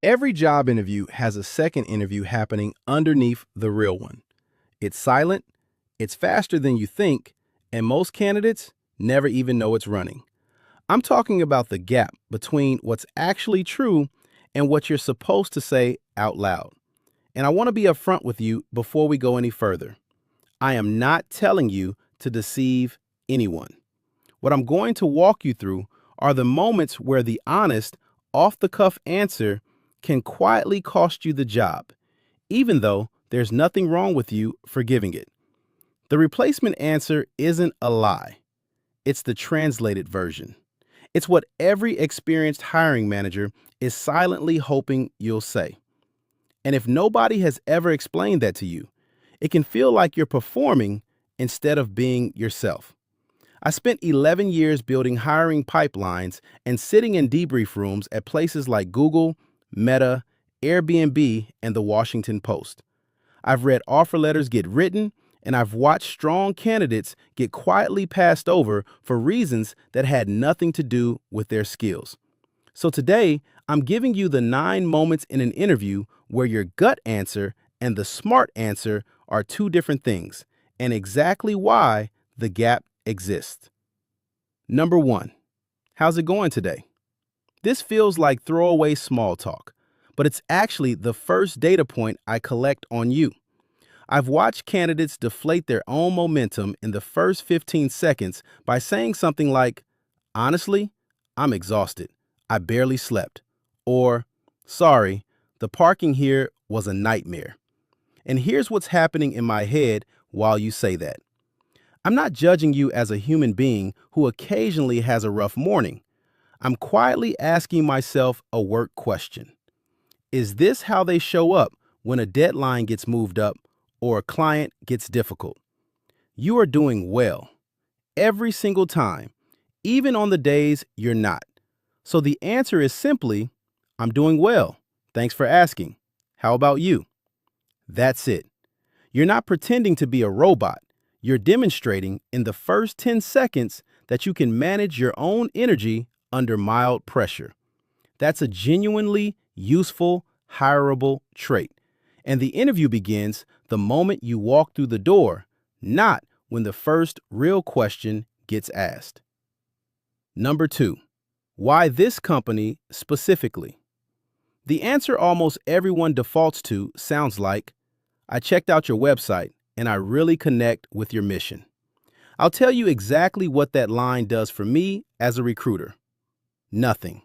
Every job interview has a second interview happening underneath the real one. It's silent, it's faster than you think, and most candidates never even know it's running. I'm talking about the gap between what's actually true and what you're supposed to say out loud. And I want to be upfront with you before we go any further. I am not telling you to deceive anyone. What I'm going to walk you through are the moments where the honest, off-the-cuff answer can quietly cost you the job, even though there's nothing wrong with you for giving it. The replacement answer isn't a lie. It's the translated version. It's what every experienced hiring manager is silently hoping you'll say. And if nobody has ever explained that to you, it can feel like you're performing instead of being yourself. I spent 11 years building hiring pipelines and sitting in debrief rooms at places like Google, Meta, Airbnb, and the Washington Post. I've read offer letters get written, and I've watched strong candidates get quietly passed over for reasons that had nothing to do with their skills. So today, I'm giving you the 9 moments in an interview where your gut answer and the smart answer are two different things, and exactly why the gap exists. Number 1, how's it going today? This feels like throwaway small talk, but it's actually the first data point I collect on you. I've watched candidates deflate their own momentum in the first 15 seconds by saying something like, "Honestly, I'm exhausted. I barely slept." Or, "Sorry, the parking here was a nightmare." And here's what's happening in my head while you say that. I'm not judging you as a human being who occasionally has a rough morning. I'm quietly asking myself a work question. Is this how they show up when a deadline gets moved up or a client gets difficult? You are doing well every single time, even on the days you're not. So the answer is simply, "I'm doing well. Thanks for asking. How about you?" That's it. You're not pretending to be a robot. You're demonstrating in the first 10 seconds that you can manage your own energy under mild pressure. That's a genuinely useful, hireable trait. And the interview begins the moment you walk through the door, not when the first real question gets asked. Number 2, why this company specifically? The answer almost everyone defaults to sounds like, "I checked out your website and I really connect with your mission." I'll tell you exactly what that line does for me as a recruiter. Nothing.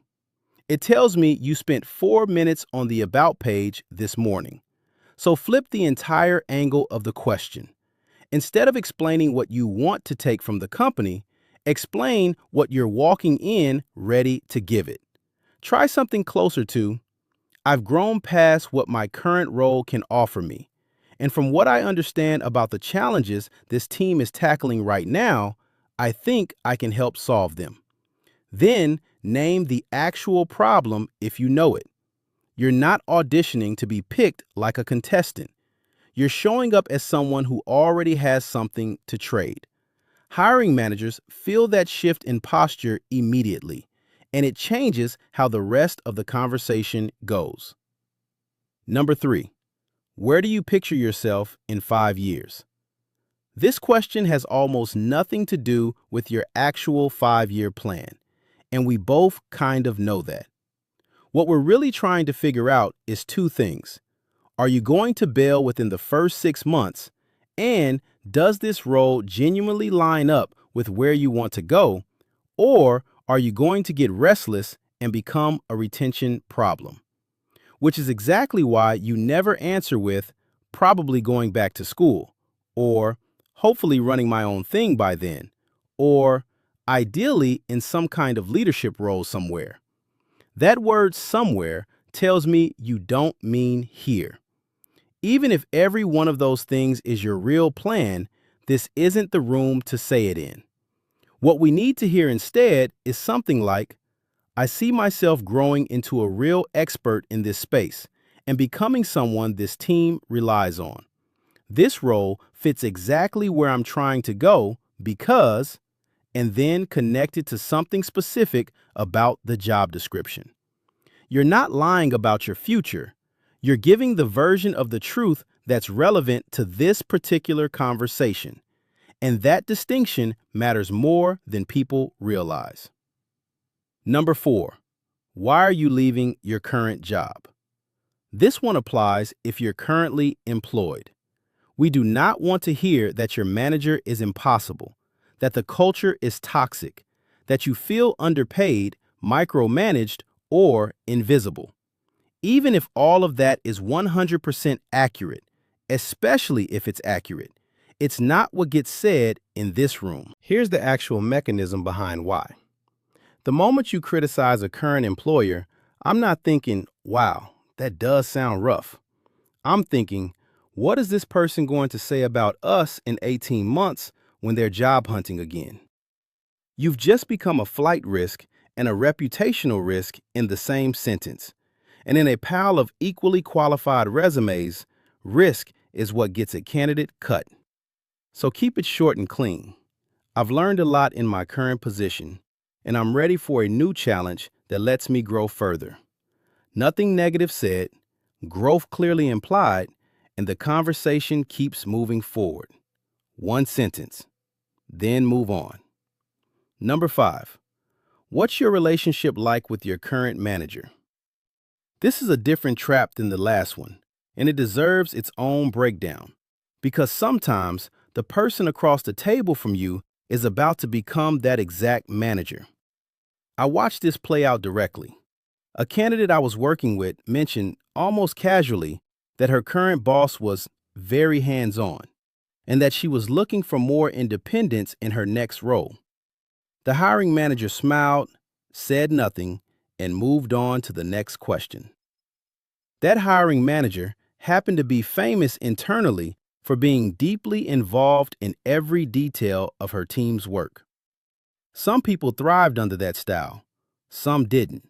It tells me you spent 4 minutes on the About page this morning. So flip the entire angle of the question. Instead of explaining what you want to take from the company, explain what you're walking in ready to give it. Try something closer to, "I've grown past what my current role can offer me. And from what I understand about the challenges this team is tackling right now, I think I can help solve them." Then name the actual problem if you know it. You're not auditioning to be picked like a contestant. You're showing up as someone who already has something to trade. Hiring managers feel that shift in posture immediately, and it changes how the rest of the conversation goes. Number 3, where do you picture yourself in 5 years? This question has almost nothing to do with your actual 5-year plan, and we both kind of know that. What we're really trying to figure out is 2 things. Are you going to bail within the first 6 months? And does this role genuinely line up with where you want to go? Or are you going to get restless and become a retention problem? Which is exactly why you never answer with, "Probably going back to school," or "Hopefully running my own thing by then," or "Ideally in some kind of leadership role somewhere." That word "somewhere" tells me you don't mean here. Even if every one of those things is your real plan, this isn't the room to say it in. What we need to hear instead is something like, "I see myself growing into a real expert in this space and becoming someone this team relies on. This role fits exactly where I'm trying to go because," and then connect it to something specific about the job description. You're not lying about your future. You're giving the version of the truth that's relevant to this particular conversation. And that distinction matters more than people realize. Number 4, why are you leaving your current job? This one applies if you're currently employed. We do not want to hear that your manager is impossible, that the culture is toxic, that you feel underpaid, micromanaged, or invisible. Even if all of that is 100% accurate, especially if it's accurate, it's not what gets said in this room. Here's the actual mechanism behind why. The moment you criticize a current employer, I'm not thinking, wow, that does sound rough. I'm thinking, what is this person going to say about us in 18 months when they're job hunting again? You've just become a flight risk and a reputational risk in the same sentence. And in a pile of equally qualified resumes, risk is what gets a candidate cut. So keep it short and clean. I've learned a lot in my current position, and I'm ready for a new challenge that lets me grow further. Nothing negative said, growth clearly implied, and the conversation keeps moving forward. One sentence, then move on. Number 5, what's your relationship like with your current manager? This is a different trap than the last one, and it deserves its own breakdown, because sometimes the person across the table from you is about to become that exact manager. I watched this play out directly. A candidate I was working with mentioned almost casually that her current boss was very hands-on and that she was looking for more independence in her next role. The hiring manager smiled, said nothing, and moved on to the next question. That hiring manager happened to be famous internally for being deeply involved in every detail of her team's work. Some people thrived under that style, some didn't.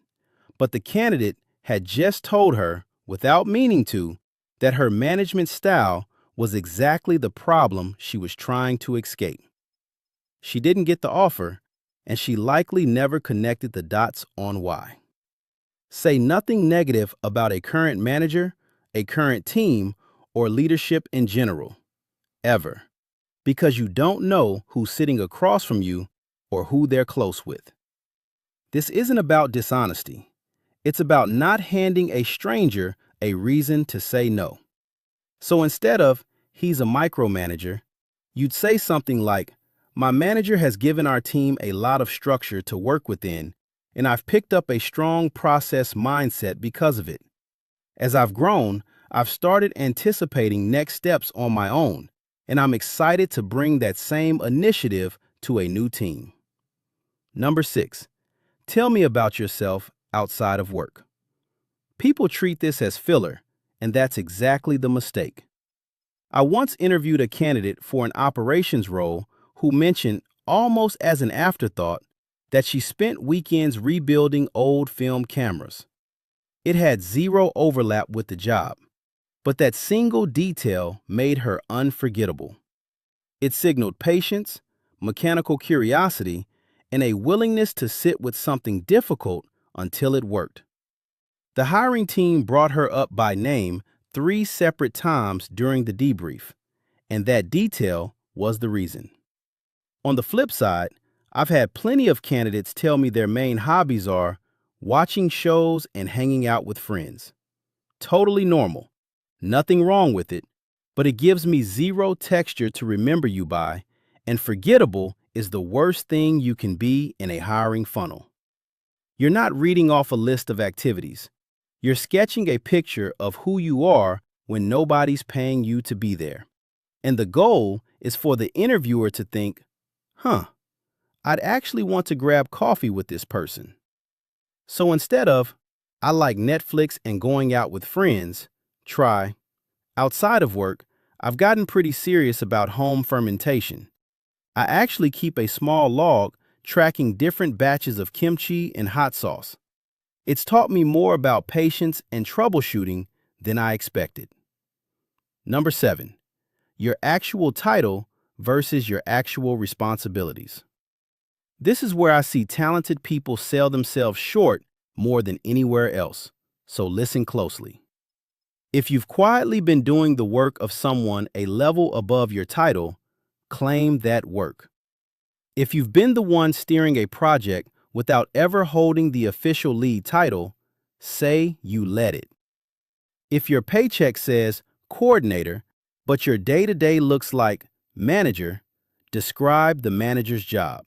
But the candidate had just told her, without meaning to, that her management style was exactly the problem she was trying to escape. She didn't get the offer, and she likely never connected the dots on why. Say nothing negative about a current manager, a current team, or leadership in general, ever, because you don't know who's sitting across from you or who they're close with. This isn't about dishonesty. It's about not handing a stranger a reason to say no. So instead of, he's a micromanager, you'd say something like, my manager has given our team a lot of structure to work within, and I've picked up a strong process mindset because of it. As I've grown, I've started anticipating next steps on my own, and I'm excited to bring that same initiative to a new team. Number 6, tell me about yourself outside of work. People treat this as filler, and that's exactly the mistake. I once interviewed a candidate for an operations role who mentioned, almost as an afterthought, that she spent weekends rebuilding old film cameras. It had zero overlap with the job, but that single detail made her unforgettable. It signaled patience, mechanical curiosity, and a willingness to sit with something difficult until it worked. The hiring team brought her up by name 3 separate times during the debrief, and that detail was the reason. On the flip side, I've had plenty of candidates tell me their main hobbies are watching shows and hanging out with friends. Totally normal. Nothing wrong with it, but it gives me zero texture to remember you by, and forgettable is the worst thing you can be in a hiring funnel. You're not reading off a list of activities. You're sketching a picture of who you are when nobody's paying you to be there. And the goal is for the interviewer to think, I'd actually want to grab coffee with this person. So instead of, I like Netflix and going out with friends, try, outside of work, I've gotten pretty serious about home fermentation. I actually keep a small log tracking different batches of kimchi and hot sauce. It's taught me more about patience and troubleshooting than I expected. Number 7, your actual title versus your actual responsibilities. This is where I see talented people sell themselves short more than anywhere else, so listen closely. If you've quietly been doing the work of someone a level above your title, claim that work. If you've been the one steering a project without ever holding the official lead title, say you led it. If your paycheck says coordinator, but your day-to-day looks like manager, describe the manager's job.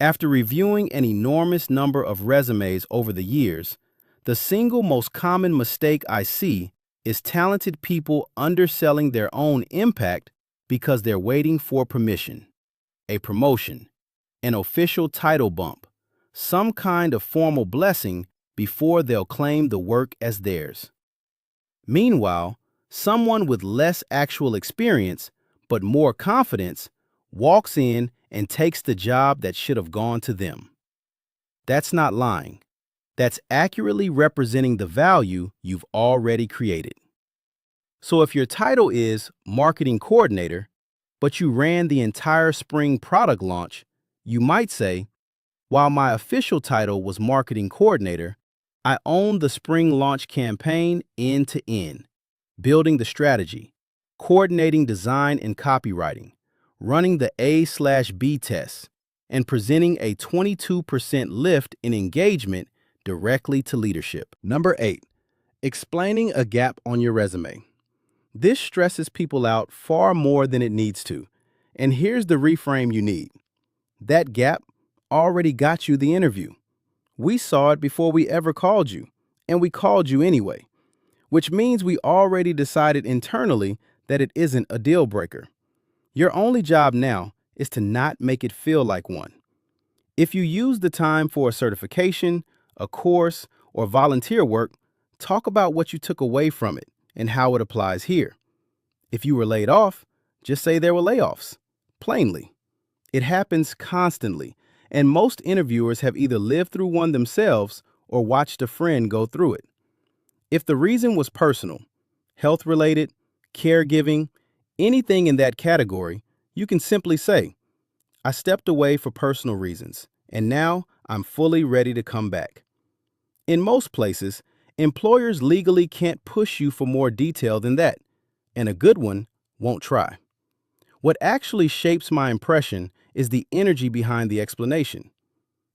After reviewing an enormous number of resumes over the years, the single most common mistake I see is talented people underselling their own impact because they're waiting for permission, a promotion, an official title bump, some kind of formal blessing before they'll claim the work as theirs. Meanwhile, someone with less actual experience but more confidence walks in and takes the job that should have gone to them. That's not lying. That's accurately representing the value you've already created. So if your title is marketing coordinator, but you ran the entire spring product launch, you might say, while my official title was marketing coordinator, I owned the spring launch campaign end to end, building the strategy, coordinating design and copywriting, running the A/B tests, and presenting a 22% lift in engagement directly to leadership. Number 8, explaining a gap on your resume. This stresses people out far more than it needs to. And here's the reframe you need. That gap already got you the interview. We saw it before we ever called you, and we called you anyway, which means we already decided internally that it isn't a deal breaker. Your only job now is to not make it feel like one. If you use the time for a certification, a course, or volunteer work, talk about what you took away from it and how it applies here. If you were laid off, just say there were layoffs. Plainly. It happens constantly, and most interviewers have either lived through one themselves or watched a friend go through it. If the reason was personal, health-related, caregiving, anything in that category, you can simply say, I stepped away for personal reasons, and now I'm fully ready to come back. In most places, employers legally can't push you for more detail than that, and a good one won't try. What actually shapes my impression is the energy behind the explanation.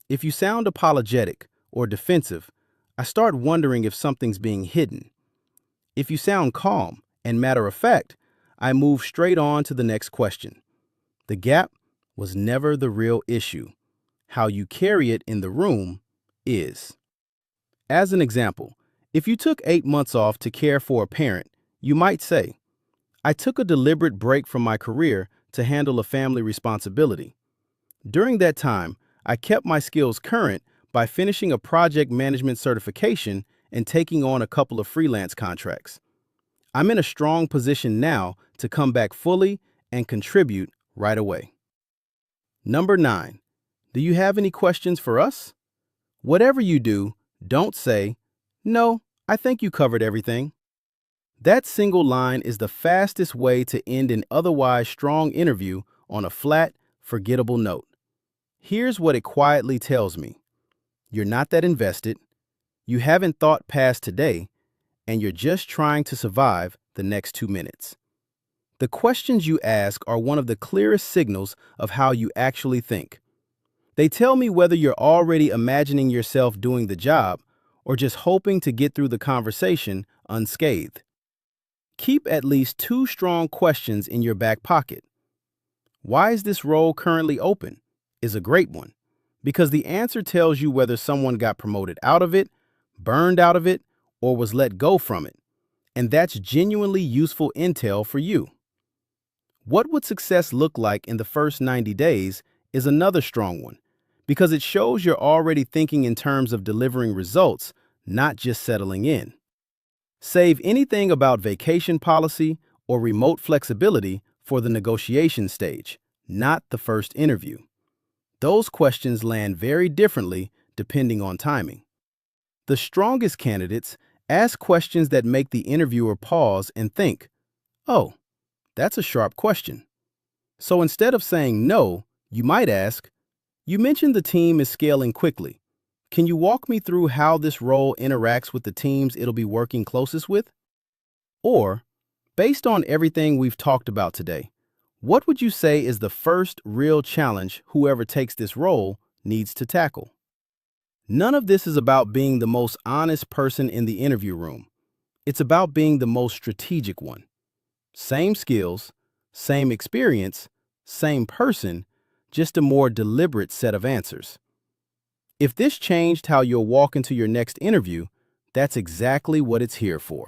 If you sound apologetic or defensive, I start wondering if something's being hidden. If you sound calm and matter-of-fact, I move straight on to the next question. The gap was never the real issue. How you carry it in the room is. As an example, if you took 8 months off to care for a parent, you might say, I took a deliberate break from my career to handle a family responsibility. During that time, I kept my skills current by finishing a project management certification and taking on a couple of freelance contracts. I'm in a strong position now to come back fully and contribute right away. Number 9, do you have any questions for us? Whatever you do, don't say, no, I think you covered everything. That single line is the fastest way to end an otherwise strong interview on a flat, forgettable note. Here's what it quietly tells me. You're not that invested, you haven't thought past today, and you're just trying to survive the next 2 minutes. The questions you ask are one of the clearest signals of how you actually think. They tell me whether you're already imagining yourself doing the job or just hoping to get through the conversation unscathed. Keep at least 2 strong questions in your back pocket. Why is this role currently open? Is a great one, because the answer tells you whether someone got promoted out of it, burned out of it, or was let go from it. And that's genuinely useful intel for you. What would success look like in the first 90 days is another strong one, because it shows you're already thinking in terms of delivering results, not just settling in. Save anything about vacation policy or remote flexibility for the negotiation stage, not the first interview. Those questions land very differently depending on timing. The strongest candidates ask questions that make the interviewer pause and think, oh, that's a sharp question. So instead of saying no, you might ask, you mentioned the team is scaling quickly. Can you walk me through how this role interacts with the teams it'll be working closest with? Or, based on everything we've talked about today, what would you say is the first real challenge whoever takes this role needs to tackle? None of this is about being the most honest person in the interview room. It's about being the most strategic one. Same skills, same experience, same person, just a more deliberate set of answers. If this changed how you'll walk into your next interview, that's exactly what it's here for.